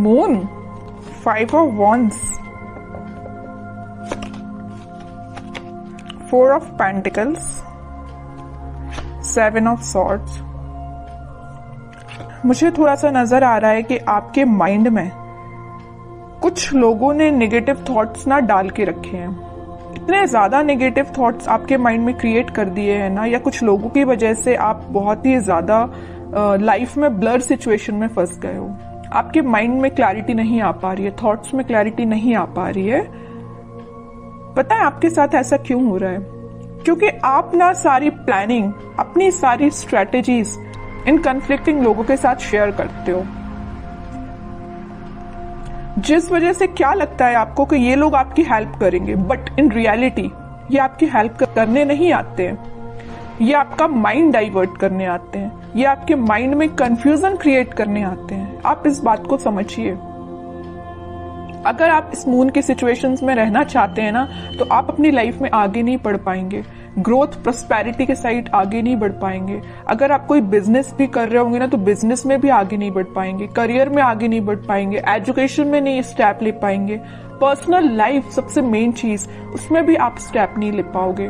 Moon, 5 of wands, 4 of pentacles, 7 of swords। मुझे थोड़ा सा नजर आ रहा है कि आपके माइंड में कुछ लोगों ने नेगेटिव थॉट्स ना डाल के रखे हैं। इतने ज्यादा नेगेटिव थॉट्स आपके माइंड में क्रिएट कर दिए हैं ना, या कुछ लोगों की वजह से आप बहुत ही ज्यादा लाइफ में ब्लर सिचुएशन में फंस गए हो। आपके माइंड में क्लैरिटी नहीं आ पा रही है, थॉट्स में क्लैरिटी नहीं आ पा रही है। पता है आपके साथ ऐसा क्यों हो रहा है? क्योंकि आप ना सारी प्लानिंग, अपनी सारी स्ट्रेटेजीज इन कन्फ्लिक्टिंग लोगों के साथ शेयर करते हो, जिस वजह से क्या लगता है आपको कि ये लोग आपकी हेल्प करेंगे, बट इन रियलिटी ये आपकी हेल्प करने नहीं आते हैं। ये आपका माइंड डाइवर्ट करने आते हैं, ये आपके माइंड में कंफ्यूजन क्रिएट करने आते हैं। आप इस बात को समझिए। अगर आप इस मून की सिचुएशंस में रहना चाहते हैं ना, तो आप अपनी लाइफ में आगे नहीं बढ़ पाएंगे, ग्रोथ प्रोस्पेरिटी के साइड आगे नहीं बढ़ पाएंगे। अगर आप कोई बिजनेस भी कर रहे होंगे ना, तो बिजनेस में भी आगे नहीं बढ़ पाएंगे, करियर में आगे नहीं बढ़ पाएंगे, एजुकेशन में नहीं स्टेप ले पाएंगे, पर्सनल लाइफ सबसे मेन चीज, उसमें भी आप स्टेप नहीं ले पाओगे,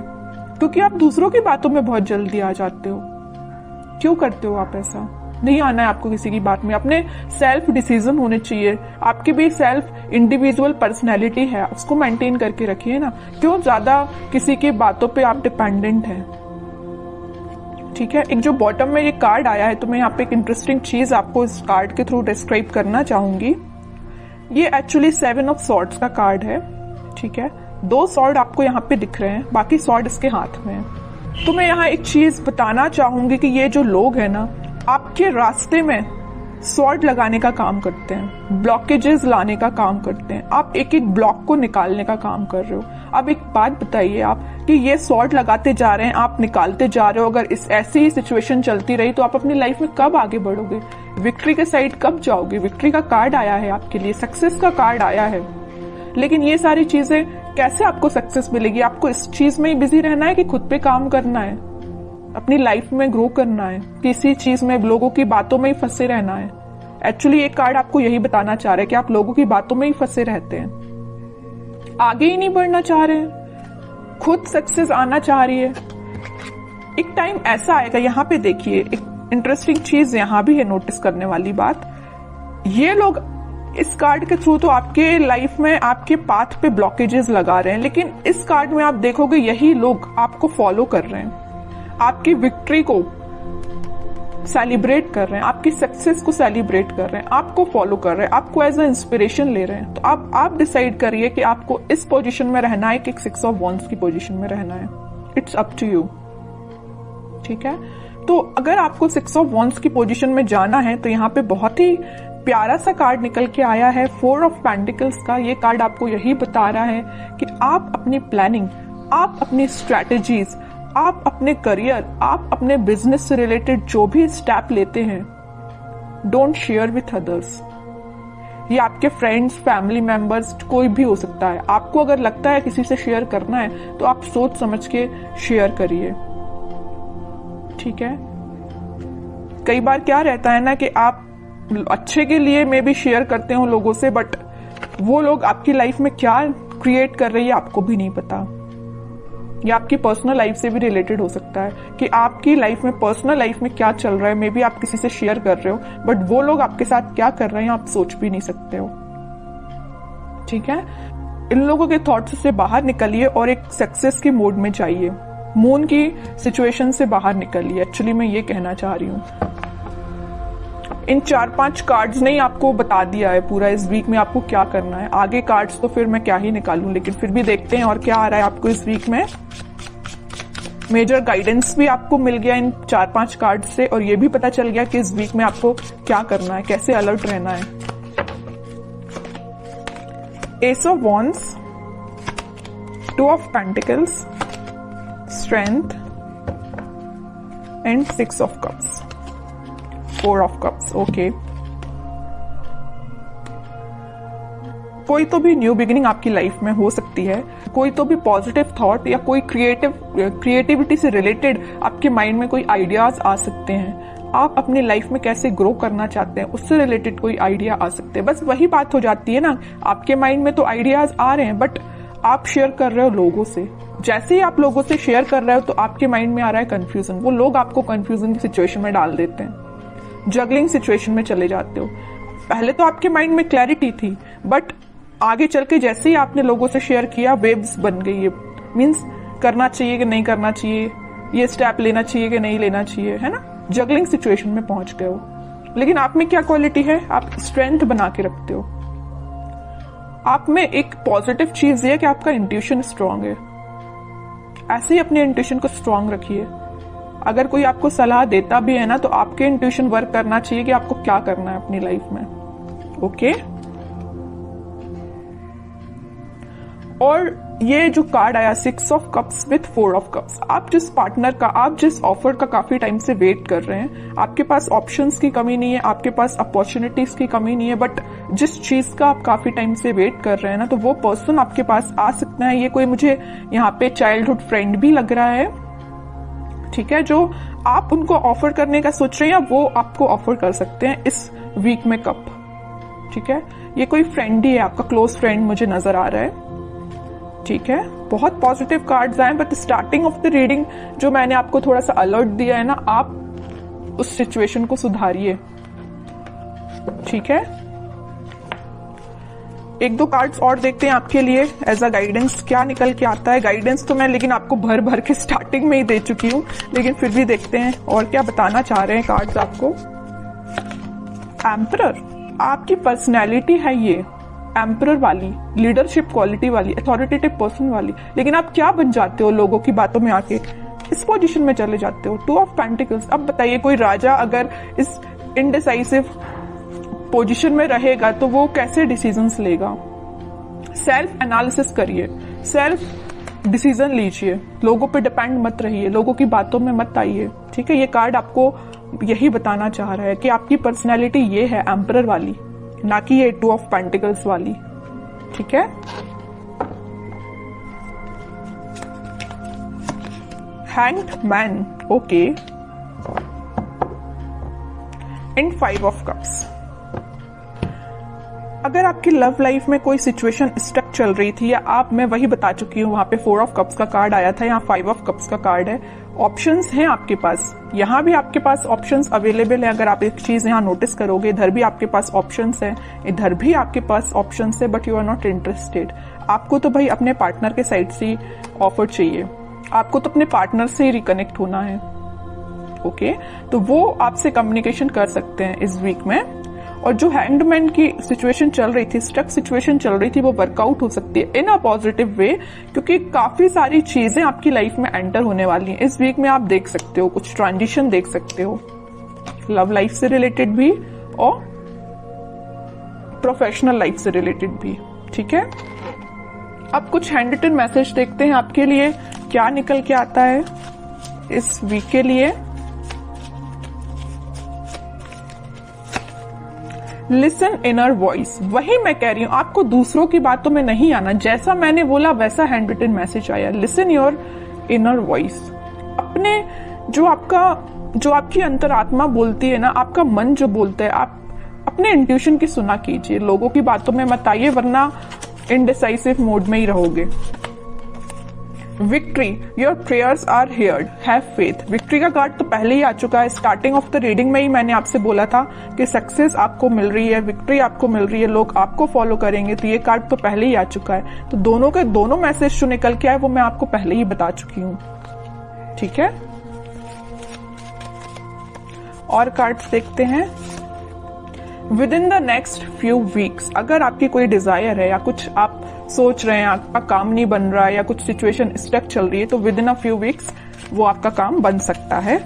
क्योंकि आप दूसरों की बातों में बहुत जल्दी आ जाते हो। क्यों करते हो आप ऐसा? नहीं आना है आपको किसी की बात में। अपने सेल्फ डिसीजन होने चाहिए। आपकी भी सेल्फ इंडिविजुअल पर्सनैलिटी है, उसको मेंटेन करके रखिए ना। क्यों ज्यादा किसी की बातों पे आप डिपेंडेंट हैं? ठीक है, एक जो बॉटम में ये कार्ड आया है, तो मैं यहाँ पे एक इंटरेस्टिंग चीज आपको इस कार्ड के थ्रू डिस्क्राइब करना चाहूंगी। ये एक्चुअली 7 ऑफ सॉर्ड्स का कार्ड है। ठीक है, 2 सॉर्ड आपको यहाँ पे दिख रहे हैं, बाकी सॉर्ड इसके हाथ में है। तो मैं यहाँ एक चीज बताना चाहूंगी कि ये जो लोग हैं ना, आपके रास्ते में सॉर्ड लगाने का काम करते हैं, ब्लॉकेजेस लाने का काम करते हैं। आप एक एक ब्लॉक को निकालने का काम कर रहे हो। अब एक बात बताइए आप कि ये सॉर्ड लगाते जा रहे हैं, आप निकालते जा रहे हो। अगर इस ऐसी ही सिचुएशन चलती रही तो आप अपनी लाइफ में कब आगे बढ़ोगे? विक्ट्री के साइड कब जाओगे? विक्ट्री का कार्ड आया है आपके लिए, सक्सेस का कार्ड आया है, लेकिन ये सारी चीजें कैसे आपको सक्सेस मिलेगी? आपको इस चीज में ही बिजी रहना है कि खुद पे काम करना है, अपनी लाइफ में ग्रो करना है, किसी चीज में लोगों की बातों में ही फंसे रहना है? एक्चुअली एक कार्ड आपको यही बताना चाह रहा है कि आप लोगों की बातों में ही फंसे रहते हैं, आगे ही नहीं बढ़ना चाह रहे हैं, खुद सक्सेस आना चाह रही है। एक टाइम ऐसा आएगा, यहाँ पे देखिए एक इंटरेस्टिंग चीज यहाँ भी है नोटिस करने वाली बात। ये लोग इस कार्ड के थ्रू तो आपके लाइफ में आपके पाथ पे ब्लॉकेजेस लगा रहे हैं, लेकिन इस कार्ड में आप देखोगे यही लोग आपको फॉलो कर रहे हैं, आपकी विक्ट्री को सेलिब्रेट कर रहे हैं, आपकी सक्सेस को सेलिब्रेट कर रहे हैं, आपको फॉलो कर रहे हैं, आपको एज अ इंस्पिरेशन ले रहे हैं। तो आप डिसाइड करिए कि आपको इस पोजीशन में रहना है कि 6 ऑफ wands की पोजीशन में रहना है। It's up to you. ठीक है, तो अगर आपको 6 ऑफ wands की पोजीशन में जाना है, तो यहाँ पे बहुत ही प्यारा सा कार्ड निकल के आया है 4 ऑफ पेंटिकल्स का। ये कार्ड आपको यही बता रहा है कि आप अपनी प्लानिंग, आप अपनी स्ट्रैटेजीज, आप अपने करियर, आप अपने बिजनेस से रिलेटेड जो भी स्टेप लेते हैं, डोंट शेयर विथ अदर्स। ये आपके फ्रेंड्स, फैमिली मेंबर्स, कोई भी हो सकता है। आपको अगर लगता है किसी से शेयर करना है, तो आप सोच समझ के शेयर करिए। ठीक है, कई बार क्या रहता है ना कि आप अच्छे के लिए मे भी शेयर करते हो लोगों से, बट वो लोग आपकी लाइफ में क्या क्रिएट कर रही है आपको भी नहीं पता। या आपकी पर्सनल लाइफ से भी रिलेटेड हो सकता है कि आपकी लाइफ में, पर्सनल लाइफ में क्या चल रहा है, मे बी आप किसी से शेयर कर रहे हो, बट वो लोग आपके साथ क्या कर रहे हैं आप सोच भी नहीं सकते हो। ठीक है, इन लोगों के थॉट्स से बाहर निकलिए और एक सक्सेस के मोड में जाइए। मून की सिचुएशन से बाहर निकलिए, एक्चुअली मैं ये कहना चाह रही हूँ। इन 4-5 कार्ड्स ने ही आपको बता दिया है पूरा इस वीक में आपको क्या करना है। आगे कार्ड्स तो फिर मैं क्या ही निकालूं, लेकिन फिर भी देखते हैं और क्या आ रहा है आपको इस वीक में। मेजर गाइडेंस भी आपको मिल गया इन 4-5 कार्ड से, और ये भी पता चल गया कि इस वीक में आपको क्या करना है, कैसे अलर्ट रहना है। S of wands, 2 of pentacles, strength and 6 of cups, 4 of cups. Okay, कोई तो भी न्यू बिगिनिंग आपकी लाइफ में हो सकती है, कोई तो भी पॉजिटिव थॉट या कोई क्रिएटिविटी से रिलेटेड आपके माइंड में कोई आइडियाज आ सकते हैं। आप अपनी लाइफ में कैसे ग्रो करना चाहते हैं उससे रिलेटेड कोई आइडिया आ सकते हैं। बस वही बात हो जाती है ना, आपके माइंड में तो आइडियाज आ रहे हैं बट आप शेयर कर रहे हो लोगों से। जैसे ही आप लोगों से शेयर कर रहे हो तो आपके माइंड में आ रहा है कंफ्यूजन, वो लोग आपको कंफ्यूजन की सिचुएशन में डाल देते हैं, जगलिंग सिचुएशन में चले जाते हो। पहले तो आपके माइंड में क्लैरिटी थी बट आगे चल के जैसे ही आपने लोगों से शेयर किया वेव्स बन गई है, मीन्स करना चाहिए कि नहीं करना चाहिए, ये स्टेप लेना चाहिए कि नहीं लेना चाहिए, है ना, जगलिंग सिचुएशन में पहुंच गए हो। लेकिन आप में क्या क्वालिटी है, आप स्ट्रेंथ बना के रखते हो। आप में एक पॉजिटिव चीज है कि आपका इंट्यूशन स्ट्रांग है। ऐसे ही अपने इंट्यूशन को स्ट्रांग रखिए। अगर कोई आपको सलाह देता भी है ना तो आपके इंट्यूशन वर्क करना चाहिए कि आपको क्या करना है अपनी लाइफ में। ओके, और ये जो कार्ड आया 6 of cups with 4 of cups, आप जिस पार्टनर का, आप जिस ऑफर का काफी टाइम से वेट कर रहे हैं, आपके पास ऑप्शंस की कमी नहीं है, आपके पास अपॉर्चुनिटीज की कमी नहीं है, बट जिस चीज का आप काफी टाइम से वेट कर रहे हैं ना, तो वो पर्सन आपके पास आ सकता है। ये कोई मुझे यहाँ पे चाइल्डहुड फ्रेंड भी लग रहा है, ठीक है, जो आप उनको ऑफर करने का सोच रहे हैं या वो आपको ऑफर कर सकते हैं इस वीक में कप, ठीक है। ये कोई फ्रेंड ही है, आपका क्लोज फ्रेंड मुझे नजर आ रहा है, ठीक है। बहुत पॉजिटिव कार्ड्स आए but starting of the reading जो मैंने आपको थोड़ा सा अलर्ट दिया है ना, आप उस सिचुएशन को सुधारिए, ठीक है। एक दो कार्ड्स और देखते हैं आपके लिए एज अ गाइडेंस, क्या निकल के आता है। गाइडेंस तो मैं लेकिन आपको भर भर के स्टार्टिंग में ही दे चुकी हूं, लेकिन फिर भी देखते हैं और क्या बताना चाह रहे हैं कार्ड्स आपको। एम्परर, आपकी पर्सनैलिटी है ये एम्परर वाली, लीडरशिप क्वालिटी वाली, अथॉरिटेटिव पर्सन वाली, लेकिन आप क्या बन जाते हो लोगों की बातों में आके, इस पोजीशन में चले जाते हो। 2 ऑफ पेंटिकल्स, अब बताइए कोई राजा अगर इस इनडिसाइसिव पोजीशन में रहेगा तो वो कैसे डिसीजंस लेगा। सेल्फ एनालिसिस करिए, सेल्फ डिसीजन लीजिए, लोगों पे डिपेंड मत रहिए, लोगों की बातों में मत आइए, ठीक है। ये कार्ड आपको यही बताना चाह रहा है कि आपकी पर्सनैलिटी ये है एम्परर वाली, ना कि ये 2 ऑफ पेंटिकल्स वाली, ठीक है। Hanged man, okay, and 5 of cups. अगर आपकी लव लाइफ में कोई सिचुएशन स्टक चल रही थी, या आप, मैं वही बता चुकी हूं, वहां पे 4 ऑफ कप्स का कार्ड आया था, यहाँ 5 ऑफ कप्स का कार्ड है। ऑप्शंस हैं आपके पास, यहाँ भी आपके पास ऑप्शंस अवेलेबल है। अगर आप एक चीज यहाँ नोटिस करोगे, इधर भी आपके पास ऑप्शंस है, इधर भी आपके पास ऑप्शंस है, but you are not interested. आपको तो भाई अपने पार्टनर के साइड से ऑफर चाहिए, आपको तो अपने पार्टनर से ही रिकनेक्ट होना है, ओके। तो वो आपसे कम्युनिकेशन कर सकते हैं इस वीक में। और जो हैंगड की सिचुएशन चल रही थी, स्टक सिचुएशन चल रही थी, वो वर्कआउट हो सकती है इन अ पॉजिटिव वे, क्योंकि काफी सारी चीजें आपकी लाइफ में एंटर होने वाली हैं इस वीक में। आप देख सकते हो कुछ ट्रांजिशन देख सकते हो, लव लाइफ से रिलेटेड भी और प्रोफेशनल लाइफ से रिलेटेड भी, ठीक है। अब कुछ हैंड रिटन मैसेज देखते हैं आपके लिए क्या निकल के आता है इस वीक के लिए। लिसन इनर वॉइस, वही मैं कह रही हूं, आपको दूसरों की बातों में नहीं आना, जैसा मैंने बोला वैसा हैंड रिटन मैसेज आया। लिसन योर इनर वॉइस, अपने जो आपकी अंतरात्मा बोलती है ना, आपका मन जो बोलता है, आप अपने इंट्यूशन की सुना कीजिए, लोगों की बातों में मत आइए, वरना इनडिसाइसिव मोड में ही रहोगे। Victory, your prayers are heard, have faith. Victory का कार्ड तो पहले ही आ चुका है, स्टार्टिंग ऑफ द रीडिंग में ही मैंने आपसे बोला था कि सक्सेस आपको मिल रही है, विक्ट्री आपको मिल रही है, लोग आपको फॉलो करेंगे, तो ये कार्ड तो पहले ही आ चुका है। तो दोनों के दोनों मैसेज जो निकल के आए वो मैं आपको पहले ही बता चुकी हूँ, ठीक है। और कार्ड्स देखते हैं। With in the next few weeks, अगर आपकी कोई डिजायर है या कुछ आप सोच रहे हैं, आपका काम नहीं बन रहा है या कुछ सिचुएशन स्टक चल रही है, तो with in a few weeks वो आपका काम बन सकता है।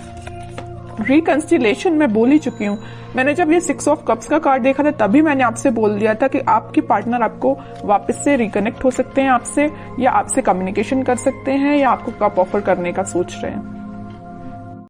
रिकंसिलेशन मैं बोल ही चुकी हूँ, मैंने जब ये 6 ऑफ कप्स का कार्ड देखा था तभी मैंने आपसे बोल दिया था कि आपके पार्टनर आपको वापस से रिकनेक्ट हो सकते हैं आपसे, या आपसे कम्युनिकेशन कर सकते हैं, या आपको कप ऑफर करने का सोच रहे हैं।